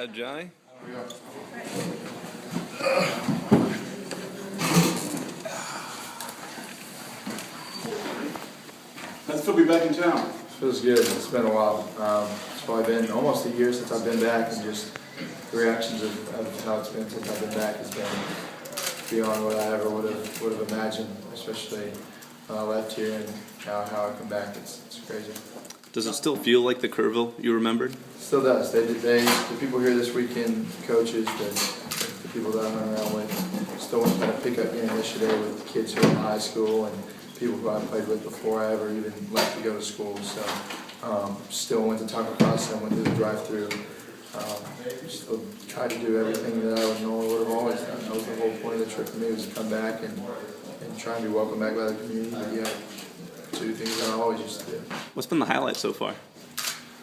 ahead, Johnny. How's it feel to be back in town? Feels good. It's been a while. It's probably been almost a year since I've been back, and just the reactions of how it's been since I've been back has been beyond what I ever would have imagined, especially when I left here and how I come back. It's crazy. Does it still feel like the Kerrville you remembered? Still does. The people here this weekend, coaches, the people that I hung around with, still went to pick up game yesterday with the kids who are in high school and people who I played with before I ever even left to go to school. So still went to Taco Casa and went through the drive-through. Still tried to do everything that I would normally would have always done. That was the whole point of the trip for me, was to come back and try and be welcomed back by the community. Do things that I always used to do. What's been the highlight so far?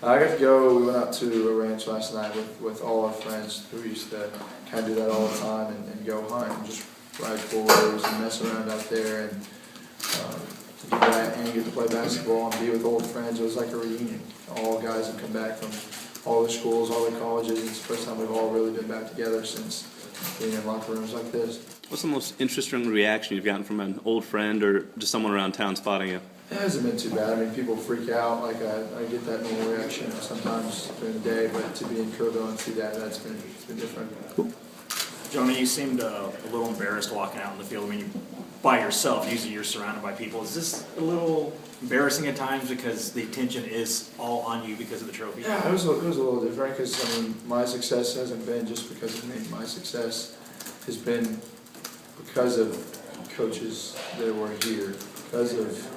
I got to go. We went out to a ranch last night with all our friends who used to kind of do that all the time and go hunt and just ride four-wheelers and mess around out there and to do that and get to play basketball and be with old friends. It was like a reunion. All guys have come back from all the schools, all the colleges. It's the first time we've all really been back together since being in locker rooms like this. What's the most interesting reaction you've gotten from an old friend or just someone around town spotting you? It hasn't been too bad. I mean, people freak out. Like I get that normal reaction sometimes during the day, but to be in Kerrville and see that, it's been different. Cool. Johnny, you seemed a little embarrassed walking out in the field. I mean, you by yourself. Usually you're surrounded by people. Is this a little embarrassing at times because the attention is all on you because of the trophy? Yeah, it was a little different because, I mean, my success hasn't been just because of me. My success has been because of coaches that were here, because of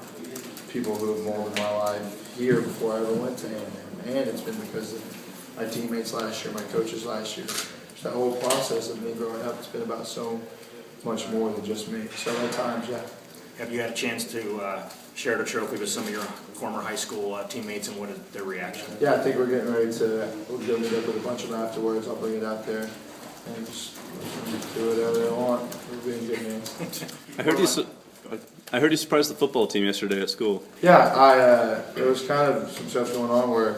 people who have molded my life here before I ever went to A&M. And it's been because of my teammates last year, my coaches last year. Just that whole process of me growing up, it's been about so much more than just me. Several times, yeah. Have you had a chance to share the trophy with some of your former high school teammates, and what is their reaction? Yeah, I think we're getting ready to go meet up with a bunch of them afterwards. I'll bring it out there and just do whatever they want. We're being good names. I heard you surprised the football team yesterday at school. Yeah, there was kind of some stuff going on where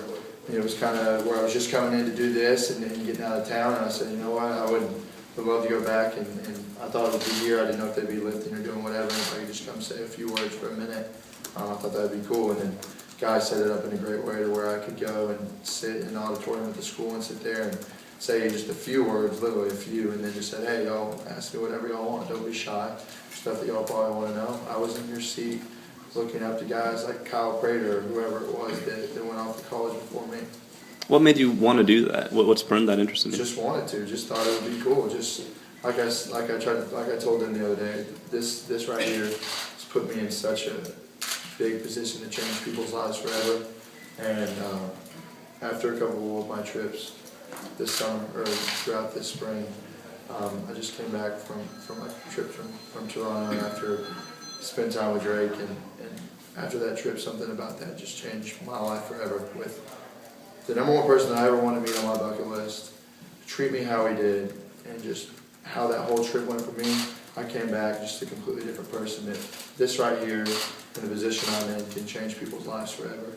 it was kind of where I was just coming in to do this and getting out of town, and I said, you know what, I would love to go back, and I thought it would be here. I didn't know if they'd be lifting or doing whatever, and if I could just come say a few words for a minute. I thought that would be cool, and then guys set it up in a great way to where I could go and sit in the auditorium at the school and sit there and say just a few words, literally a few, and then just said, hey, y'all, ask me whatever y'all want. Don't be shy. Stuff that y'all probably want to know. I was in your seat looking up to guys like Kyle Prater or whoever it was that went off to college before me. What made you want to do that? What spurred that interest in you? Just wanted to. Just thought it would be cool. Just like I told them the other day. This right here has put me in such a big position to change people's lives forever. And after a couple of my trips this summer or throughout this spring, I just came back from a trip from Toronto after spending time with Drake, and after that trip, something about that just changed my life forever. With the number one person that I ever wanted to meet on my bucket list, treat me how he did, and just how that whole trip went for me, I came back just a completely different person. That this right here, in the position I'm in, can change people's lives forever.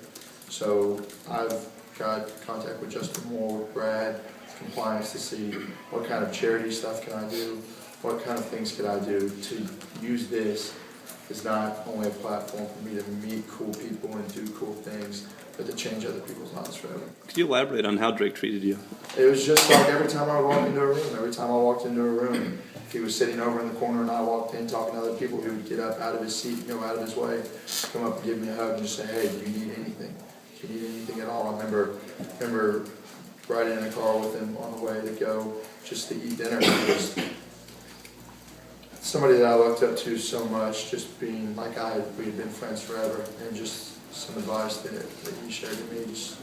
So I've got contact with Justin Moore, with Brad, compliance, to see what kind of charity stuff can I do, what kind of things could I do to use this as not only a platform for me to meet cool people and do cool things, but to change other people's lives forever. Could you elaborate on how Drake treated you? It was just like every time I walked into a room, if he was sitting over in the corner and I walked in talking to other people, he would get up out of his seat, go out of his way, come up and give me a hug and just say, hey, do you need anything? Do you need anything at all? I remember riding in a car with him on the way to go just to eat dinner. He was somebody that I looked up to so much, just being like we had been friends forever, and just some advice that he shared to me, just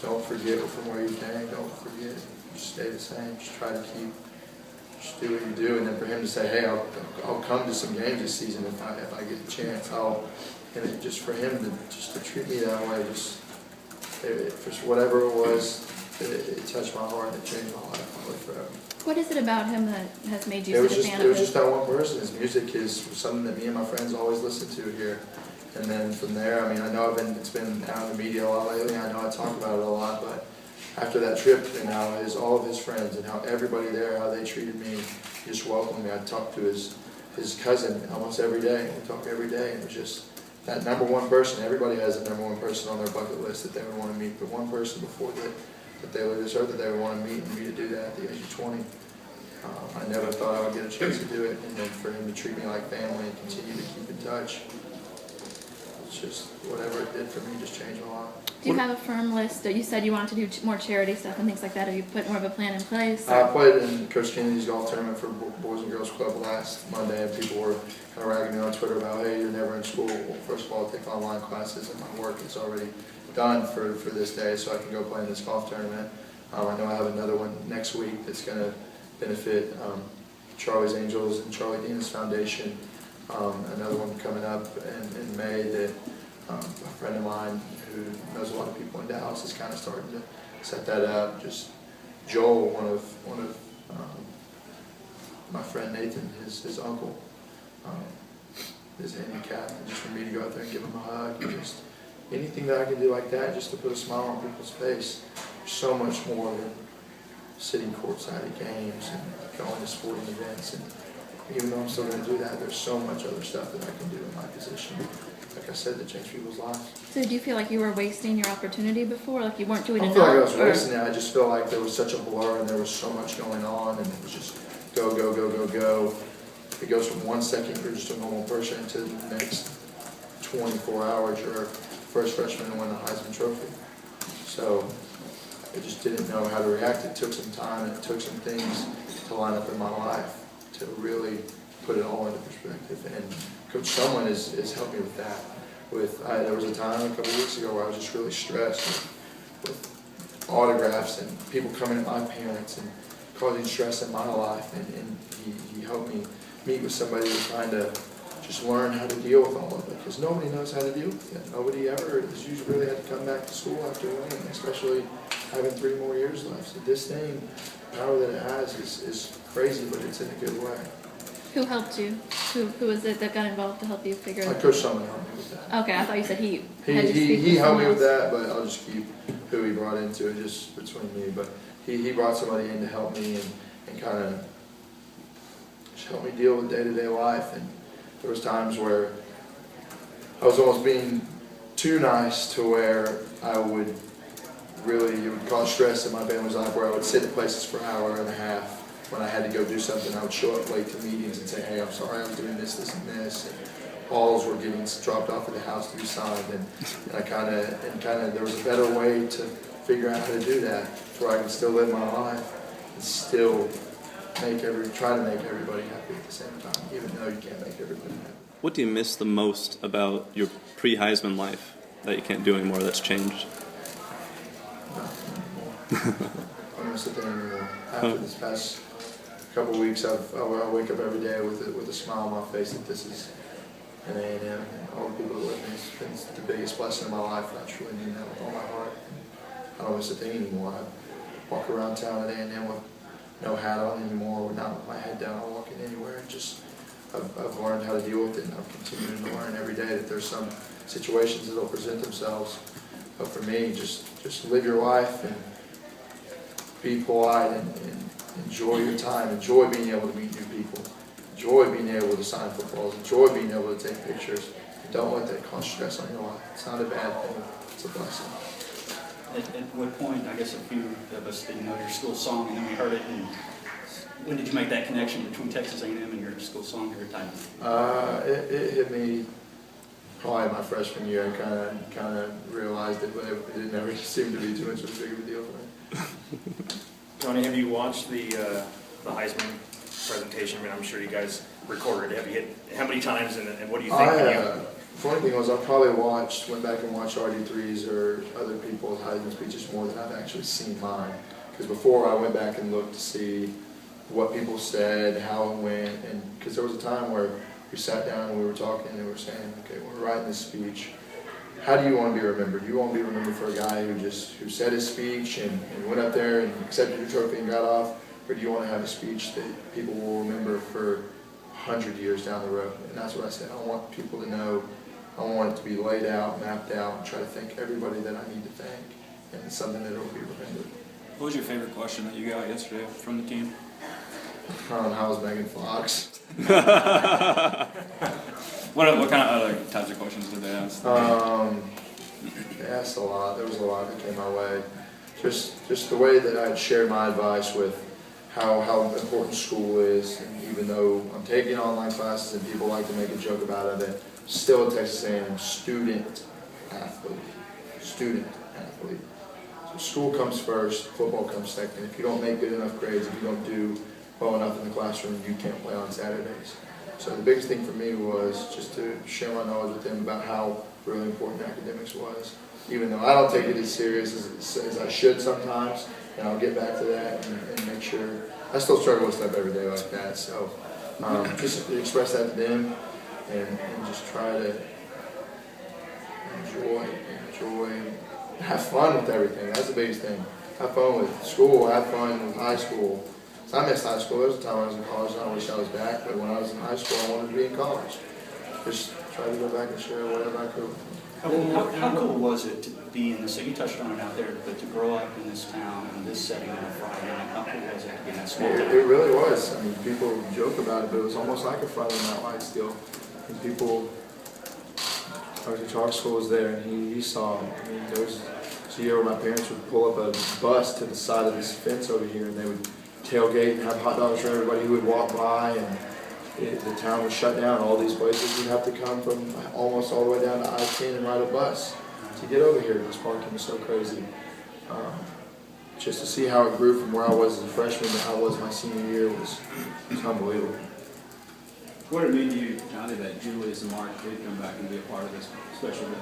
don't forget from where you came, don't forget, just stay the same, just try to just do what you do, and then for him to say, hey, I'll come to some games this season if I get the chance, and just for him to treat me that way, for whatever it was, it touched my heart, it changed my life probably forever. What is it about him that has made you such a fan of his? It was just that one person. His music is something that me and my friends always listen to here. And then from there, I mean, I know it's been out in the media a lot lately. I know I talk about it a lot, but after that trip, and how all of his friends and how everybody there, how they treated me, just welcomed me. I talked to his cousin almost every day. We talked every day, and it was just that number one person. Everybody has a number one person on their bucket list that they would want to meet, but one person before that they leave this earth that they would want to meet, and me to do that at the age of 20. I never thought I would get a chance to do it, and then for him to treat me like family and continue to keep in touch, it's just whatever it did for me just changed my life. Do you have a firm list? You said you wanted to do more charity stuff and things like that. Have you put more of a plan in place? I played in Coach Kennedy's golf tournament for Boys and Girls Club last Monday, and people were kind of ragging me on Twitter about, hey, you're never in school. Well, first of all, I take online classes, and my work is already done for this day, so I can go play in this golf tournament. I know I have another one next week that's going to benefit Charlie's Angels and Charlie Dina's Foundation. Another one coming up in May that a friend of mine who knows a lot of people in Dallas is kind of starting to set that up. Just Joel, one of my friend Nathan, his uncle, is handicapped, and just for me to go out there and give him a hug, and just anything that I can do like that, just to put a smile on people's face. There's so much more than sitting courtside at games and going to sporting events, and even though I'm still going to do that, there's so much other stuff that I can do in my position, like I said, to change people's lives. So do you feel like you were wasting your opportunity before? Like you weren't doing I don't enough? feel like I was or- wasting it. I just feel like there was such a blur and there was so much going on, and it was just go, go, go, go, go. It goes from 1 second you're just a normal person to the next 24 hours you're first freshman to win the Heisman Trophy. So I just didn't know how to react. It took some time and it took some things to line up in my life to really put it all into perspective. And Coach Sumlin has helped me with that. There was a time a couple of weeks ago where I was just really stressed with autographs and people coming to my parents and causing stress in my life. And he helped me meet with somebody to kind of just learn how to deal with all of it, because nobody knows how to deal with it. Nobody ever has usually really had to come back to school after winning, especially having 3 more years left. So this thing, the power that it has is crazy, but it's in a good way. Who helped you? Who was it that got involved to help you figure it out? Coach Sumlin helped me with that. Okay, I thought you said he had you speak He with helped me someone with else. that, but I'll just keep who he brought into it just between me. But he brought somebody in to help me and kind of just help me deal with day-to-day life. And there was times where I was almost being too nice to where I would really, it would cause stress in my family's life, where I would sit at places for an hour and a half. When I had to go do something, I would show up late to meetings and say, hey, I'm sorry, I was doing this, this, and this. And balls were getting dropped off at the house to be signed, and I kind of there was a better way to figure out how to do that, where I can still live my life and still try to make everybody happy at the same time, even though you can't make everybody happy. What do you miss the most about your pre-Heisman life that you can't do anymore that's changed? Nothing anymore. I don't miss a thing anymore. After this past couple of weeks, I wake up every day with a smile on my face that this is an A&M, and all the people that live me. It's been the biggest blessing of my life, and I truly mean that with all my heart. And I don't miss a thing anymore. I walk around town at A&M with no hat on anymore, not with my head down. I walk in anywhere, and just I've learned how to deal with it, and I'm continuing to learn every day that there's some situations that will present themselves. But for me, just live your life and be polite and enjoy your time. Enjoy being able to meet new people. Enjoy being able to sign footballs. Enjoy being able to take pictures. And don't let that cause stress on your life. It's not a bad thing. It's a blessing. At what point, I guess a few of us didn't know your school song, and then we heard it, and when did you make that connection between Texas A&M and your school song every time? It hit me probably my freshman year. I kind of realized it, but it never seemed to be too much of a big of a deal for me. Tony, have you watched the Heisman presentation? I mean, I'm sure you guys recorded it. Have you hit how many times, and what do you think? Funny thing was, I probably went back and watched RD3's or other people's Heisman speeches more than I've actually seen mine. Because before, I went back and looked to see what people said, how it went, and because there was a time where we sat down and we were talking and we were saying, okay, we're writing this speech. How do you want to be remembered? Do you want to be remembered for a guy who said his speech and went up there and accepted your trophy and got off? Or do you want to have a speech that people will remember for 100 years down the road? And that's what I said. I want people to know. I want it to be laid out, mapped out, and try to thank everybody that I need to thank. And it's something that will be remembered. What was your favorite question that you got yesterday from the team? How was Megan Fox? What kind of other types of questions did they ask? They asked a lot. There was a lot that came my way. Just the way that I'd share my advice with how important school is, and even though I'm taking online classes and people like to make a joke about it, still at Texas A&M, student athlete. So school comes first, football comes second. If you don't make good enough grades, if you don't do well enough in the classroom, you can't play on Saturdays. So the biggest thing for me was just to share my knowledge with them about how really important academics was. Even though I don't take it as serious as I should sometimes, and I'll get back to that and make sure. I still struggle with stuff every day like that, so just express that to them and just try to enjoy, have fun with everything. That's the biggest thing. Have fun with school, have fun with high school. So I missed high school. There was a time when I was in college and I wish I was back, but when I was in high school I wanted to be in college. Just try to go back and share whatever I could. How cool was it to be in this, so you touched on it out there, but to grow up in this town, in this setting on a Friday night, how cool was it to be in that small town? It really was. I mean, people joke about it, but it was almost like a Friday Night Lights deal. And people, our guitar school was there, and he saw him. I mean, there was a year where my parents would pull up a bus to the side of this fence over here, and they would tailgate and have hot dogs for everybody who would walk by, and the town was shut down. All these places would have to come from almost all the way down to I-10 and ride a bus to get over here. This parking was so crazy. Just to see how it grew from where I was as a freshman to how I was my senior year was unbelievable. What did it mean to you, Johnny, that Julius and Mark did come back and be a part of this special day?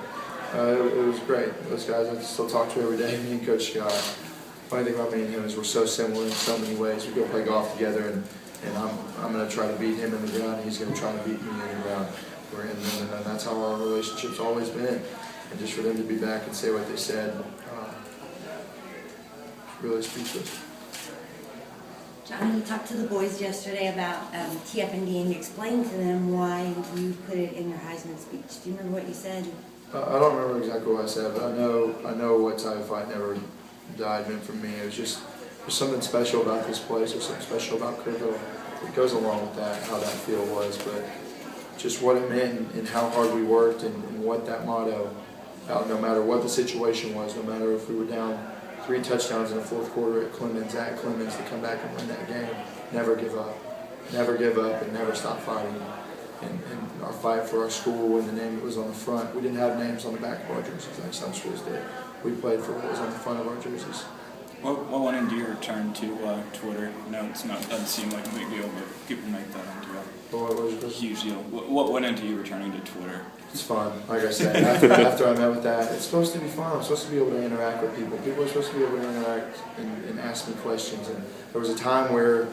It was great. Those guys I still talk to every day. Me and Coach Scott. Funny thing about me and him is we're so similar in so many ways. We go play golf together, and I'm going to try to beat him in the ground, and he's going to try to beat me in the ground. And that's how our relationship's always been. And just for them to be back and say what they said, really speechless. Johnny, you talked to the boys yesterday about TFND, and you explained to them why you put it in your Heisman speech. Do you remember what you said? I don't remember exactly what I said, but I know what Type Fight Never Died meant for me. It was just there's something special about this place. There's something special about Kerrville. It goes along with that, how that field was, but just what it meant and how hard we worked and what that motto, no matter what the situation was, no matter if we were down 3 touchdowns in the fourth quarter at Clemens to come back and win that game. Never give up. Never give up and never stop fighting. And our fight for our school and the name that was on the front. We didn't have names on the back of our jerseys like some schools did. We played for what was on the front of our jerseys. What went into your return to Twitter? No, doesn't seem like a big deal, but people make that into a huge deal. What went into you returning to Twitter? It's fun. Like I said, after I met with that, it's supposed to be fun. I'm supposed to be able to interact with people. People are supposed to be able to interact and ask me questions. And there was a time where,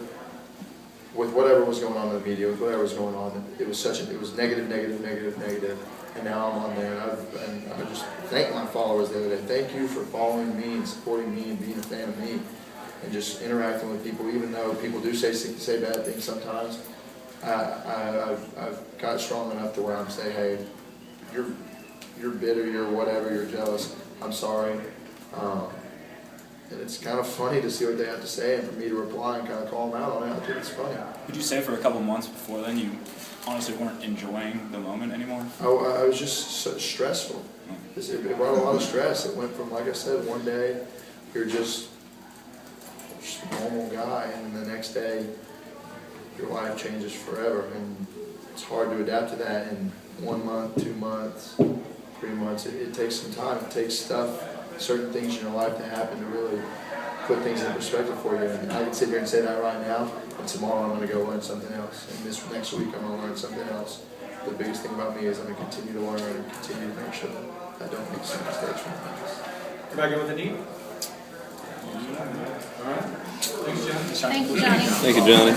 with whatever was going on in the media, with whatever was going on, it was negative. And now I'm on there, and I just thank my followers the other day. Thank you for following me and supporting me and being a fan of me, and just interacting with people. Even though people do say bad things sometimes, I've got strong enough to where I'm saying, hey, you're bitter, you're whatever, you're jealous. I'm sorry. And it's kind of funny to see what they have to say, and for me to reply and kind of call them out on it. I think it's funny. Would you say for a couple months before then you honestly weren't enjoying the moment anymore? I was just so stressful. It brought a lot of stress. It went from, like I said, one day you're just a normal guy, and the next day your life changes forever. And it's hard to adapt to that in 1 month, 2 months, 3 months. It takes some time. It takes certain things in your life to happen to really put things in perspective for you. And I can sit here and say that right now, and tomorrow I'm going to go learn something else. And this next week I'm going to learn something else. The biggest thing about me is I'm going to continue to learn and continue to make sure that I don't make some mistakes from practice. Come back in with a knee. All right. Thanks, John. Thank you, Johnny. Thank you, Johnny.